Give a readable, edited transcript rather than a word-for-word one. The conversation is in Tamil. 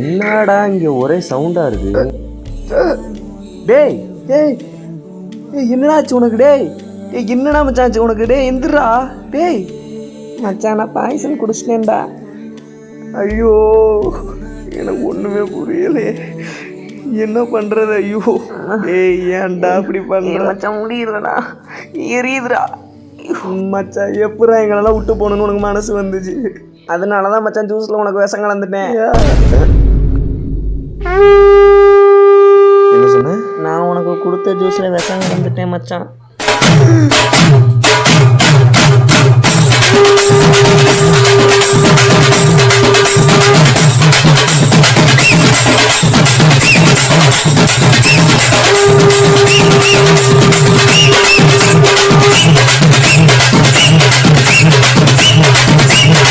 என்னடா இங்க ஒரே சவுண்டா இருக்கு? டேய் டேய் என்னடாச்சு உனக்கு? டேய் என்னடா மச்சாச்சு உனக்கு? டேய் எந்திரா. டேய் மச்சான் நான் பாய்சன் குடிச்சிட்டேன்டா. ஐயோ எனக்கு ஒண்ணுமே புரியலே, என்ன பண்றது? ஐயோ ஏய் ஏன்டா அப்படி பண்ற மச்சான்? முடியலடா, எரியுதுடா மச்சான். எப்படா எங்களெல்லாம் விட்டு போகணுன்னு உனக்கு மனசு வந்துச்சு? அதனாலதான் மச்சான் ஜூஸ்ல உனக்கு விஷம் கலந்துட்டேன். என்ன சொன்ன? நான் உனக்கு கொடுத்த ஜூஸ்ல விஷம் கலந்துட்டேன் மச்சான்.